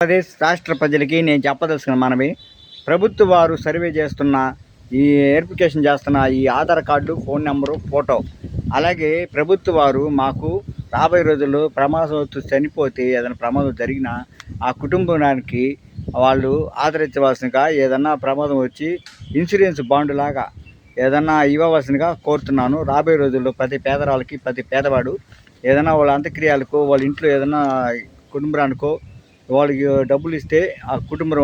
ఆంధ్రప్రదేశ్ రాష్ట్ర ప్రజలకి నేను చెప్పదలుచుకున్న మనవి, ప్రభుత్వ వారు సర్వే చేస్తున్న ఈ వెరిఫికేషన్ చేస్తున్న ఈ Aadhaar card, phone number, photo, అలాగే ప్రభుత్వ వారు మాకు రాబోయే రోజుల్లో ప్రమాదవత్తు చనిపోతే ఏదైనా ప్రమాదం జరిగినా ఆ కుటుంబానికి వాళ్ళు ఆదరించవలసినగా, ఏదన్నా ప్రమాదం వచ్చి ఇన్సూరెన్స్ బాండ్ లాగా ఏదన్నా ఇవ్వవలసినగా కోరుతున్నాను. రాబోయే రోజుల్లో ప్రతి పేదవాళ్ళకి, ప్రతి పేదవాడు ఏదైనా వాళ్ళ అంత్యక్రియలకు, వాళ్ళ ఇంట్లో ఏదైనా కుటుంబానికో వాళ్ళకి డబ్బులు ఇస్తే ఆ కుటుంబం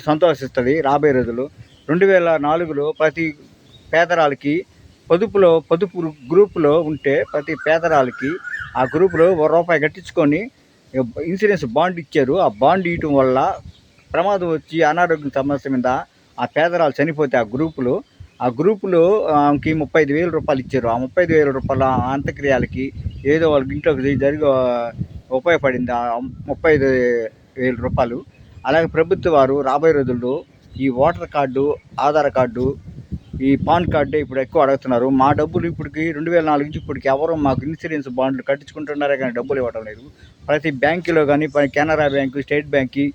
సంతోషిస్తుంది. రాబోయే రోజులు 2004లో ప్రతి పేదరాలకి పొదుపు గ్రూపులో ఉంటే ప్రతి పేదరాలకి ఆ గ్రూపులో ₹1 కట్టించుకొని ఇన్సూరెన్స్ బాండ్ ఇచ్చారు. ఆ బాండ్ ఇవ్వటం వల్ల ప్రమాదం వచ్చి అనారోగ్య సమస్య మీద ఆ పేదరాలు చనిపోతే ఆ గ్రూపులో ఆమెకి ₹35,000 ఇచ్చారు. ఆ ₹35,000 అంత్యక్రియలకి ఏదో వాళ్ళకి ఇంట్లోకి జరిగి ఉపయోగపడింది ఆ ₹35,000. అలాగే ప్రభుత్వ వారు రాబోయే రోజుల్లో ఈ ఓటర్ కార్డు, ఆధార్ కార్డు, ఈ పాన్ కార్డే ఇప్పుడు ఎక్కువ అడుగుతున్నారు. మా డబ్బులు ఇప్పటికి 2004 నుంచి ఇప్పటికి ఎవరు మాకు ఇన్సూరెన్స్ బాండ్లు కట్టించుకుంటున్నారే కానీ డబ్బులు ఇవ్వడం లేదు. ప్రతి బ్యాంకులో కానీ, కెనరా బ్యాంకు, స్టేట్ బ్యాంక్కి,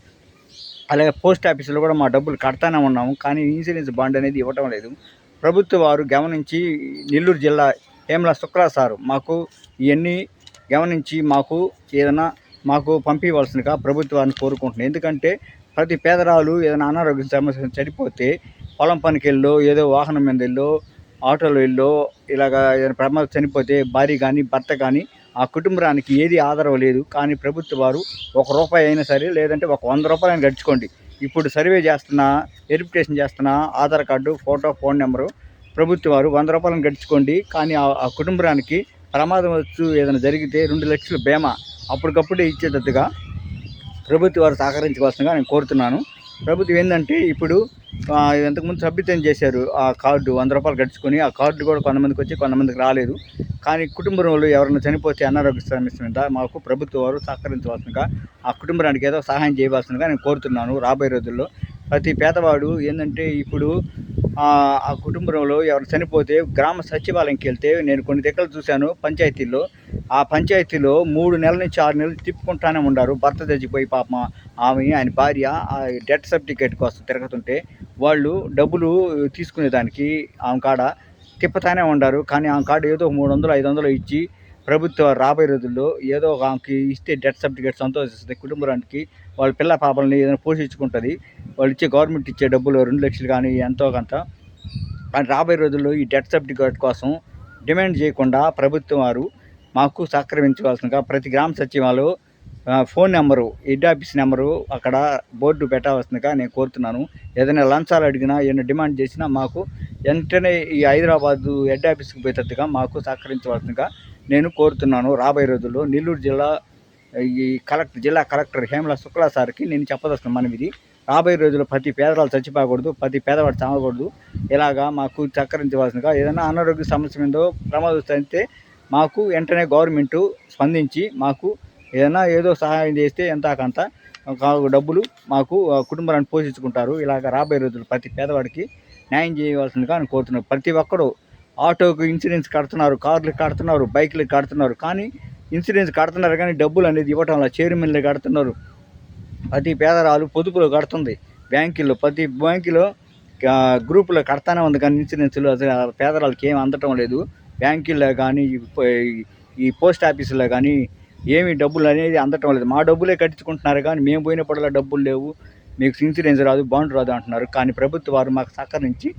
అలాగే పోస్ట్ ఆఫీసులో కూడా మా డబ్బులు కడతానే ఉన్నాము. కానీ ఇన్సూరెన్స్ బాండ్ అనేది ఇవ్వటం లేదు. ప్రభుత్వ వారు గమనించి, నెల్లూరు జిల్లా హేమల శుక్లా సారు మాకు ఇవన్నీ గమనించి మాకు పంపించవలసినగా ప్రభుత్వాన్ని కోరుకుంటున్నాను. ఎందుకంటే ప్రతి పేదరాలు ఏదైనా అనారోగ్య సమస్య చనిపోతే పొలం పనికి వెళ్ళో, ఏదో వాహనం మీద వెళ్ళో, ఆటోలో వెళ్ళో ఇలాగ ఏదైనా ప్రమాదం చనిపోతే భార్య కానీ, భర్త కానీ ఆ కుటుంబానికి ఏది ఆధారం లేదు. కానీ ప్రభుత్వ వారు ₹1 అయినా సరే, లేదంటే ఒక ₹100 అయినా గడుచుకోండి. ఇప్పుడు సర్వే చేస్తున్న, వెరిఫికేషన్ చేస్తున్న Aadhaar card, photo, phone number ప్రభుత్వ వారు ₹100 గడుచుకోండి. కానీ ఆ కుటుంబానికి ప్రమాదం వచ్చి ఏదైనా జరిగితే 2 లక్షల బీమా అప్పటికప్పుడే ఇచ్చేటట్టుగా ప్రభుత్వ వారు సహకరించవలసిందిగా నేను కోరుతున్నాను. ప్రభుత్వం ఏంటంటే ఇప్పుడు ఇంతకుముందు సభ్యత్వం చేశారు. ఆ కార్డు ₹100 గడుచుకొని ఆ కార్డు కూడా కొంతమందికి వచ్చి కొంతమందికి రాలేదు. కానీ కుటుంబంలో ఎవరైనా చనిపోతే అనారోగ్య సమస్య మీద మాకు ప్రభుత్వ వారు సహకరించవలసిందిగా, ఆ కుటుంబానికి ఏదో సహాయం చేయవలసిందిగా నేను కోరుతున్నాను. రాబోయే రోజుల్లో ప్రతి పేదవాడు ఏంటంటే ఇప్పుడు ఆ కుటుంబంలో ఎవరు చనిపోతే గ్రామ సచివాలయంకి వెళ్తే నేను కొన్ని దగ్గర చూశాను పంచాయతీల్లో. ఆ పంచాయతీలో 3 నెలల నుంచి 6 నెలలు తిప్పుకుంటానే ఉండారు. భర్త చచ్చిపోయి పాపం ఆయన భార్య డెత్ సర్టిఫికేట్ కోసం తిరుగుతుంటే వాళ్ళు డబ్బులు తీసుకునేదానికి ఆమె కాడ తిప్పుతానే ఉండారు. కానీ ఆమె కాడ ఏదో 300, 500 ఇచ్చి ప్రభుత్వం రాబోయే రోజుల్లో ఏదో ఒక ఆమెకి ఇస్తే డెత్ సర్టిఫికేట్ సంతోషిస్తుంది. కుటుంబానికి వాళ్ళ పిల్ల పాపల్ని ఏదైనా పోషించుకుంటుంది. వాళ్ళు ఇచ్చే గవర్నమెంట్ ఇచ్చే డబ్బులు 2 లక్షలు కానీ ఎంతో కొంత. కానీ రాబోయే రోజుల్లో ఈ డెత్ సర్టిఫికేట్ కోసం డిమాండ్ చేయకుండా ప్రభుత్వం వారు మాకు సహకరించవలసిందిగా ప్రతి గ్రామ సచివాలయంలో phone number, head office number అక్కడ బోర్డు పెట్టవలసిందిగా నేను కోరుతున్నాను. ఏదైనా లంచాలు అడిగినా, ఏదైనా డిమాండ్ చేసినా మాకు వెంటనే ఈ హైదరాబాదు హెడ్ ఆఫీస్కి పోయేటట్టుగా మాకు సహకరించవలసిందిగా నేను కోరుతున్నాను. రాబోయే రోజుల్లో నెల్లూరు జిల్లా జిల్లా కలెక్టర్ హేమల శుక్లా సార్కి నేను చెప్పదలుచుకున్నాను మనం ఇది. రాబోయే రోజుల్లో ప్రతి పేదవాళ్ళు చచ్చిపోకూడదు, ప్రతి పేదవాడు చావకూడదు. ఇలాగా మాకు సహకరించవలసిందిగా, ఏదైనా అనారోగ్య సమస్య మీద ప్రమాదం చెందితే మాకు వెంటనే గవర్నమెంటు స్పందించి మాకు ఏదో సహాయం చేస్తే ఎంతో కొంత డబ్బులు మాకు కుటుంబాన్ని పోషించుకుంటారు. ఇలాగ రాబోయే రోజులు ప్రతి పేదవాడికి న్యాయం చేయవలసిందిగా నేను కోరుతున్నాను. ప్రతి ఒక్కరు ఆటోకి ఇన్సూరెన్స్ కడుతున్నారు, కార్లకు కడుతున్నారు, బైకులకు కడుతున్నారు. కానీ ఇన్సూరెన్స్ కడుతున్నారు కానీ డబ్బులు అనేది ఇవ్వటం వల్ల చైర్మన్లు కడుతున్నారు. ప్రతి పేదరాలు పొదుపులో కడుతుంది. ప్రతి బ్యాంకులో గ్రూపులో కడతానే ఉంది. కానీ ఇన్సూరెన్స్లు అసలు పేదరాలకి ఏమి అందటం లేదు. బ్యాంకుల్లో కానీ, ఈ పోస్ట్ ఆఫీసులో కానీ ఏమి డబ్బులు అనేది అందటం లేదు. మా డబ్బులే కట్టించుకుంటున్నారు కానీ మేము పోయినప్పుడల్లా డబ్బులు లేవు, మీకు ఇన్సూరెన్స్ రాదు, బాండ్ రాదు అంటున్నారు. కానీ ప్రభుత్వ వారు మాకు సహకరించి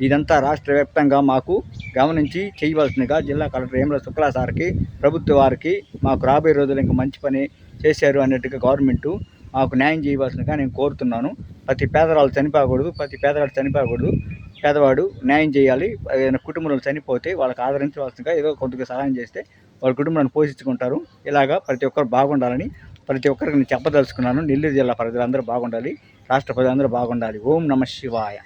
ఇదంతా రాష్ట్ర వ్యాప్తంగా మాకు గమనించి చేయవలసిందిగా జిల్లా కలెక్టర్ హేమల శుక్లా సార్కి, ప్రభుత్వ వారికి మాకు రాబోయే రోజులు ఇంకా మంచి పని చేశారు అన్నట్టుగా గవర్నమెంటు మాకు న్యాయం చేయవలసిందిగా నేను కోరుతున్నాను. ప్రతి పేదవాడు చనిపోకూడదు. పేదవాడు న్యాయం చేయాలి. ఏదైనా కుటుంబంలో చనిపోతే వాళ్ళకి ఆదరించవలసిందిగా ఏదో కొద్దిగా సహాయం చేస్తే వాళ్ళ కుటుంబాన్ని పోషించుకుంటారు. ఇలాగా ప్రతి ఒక్కరు బాగుండాలని ప్రతి ఒక్కరికి నేను చెప్పదలుచుకున్నాను. నెల్లూరు జిల్లా ప్రజలందరూ బాగుండాలి, రాష్ట్ర ప్రజలందరూ బాగుండాలి. ఓం నమః శివాయ.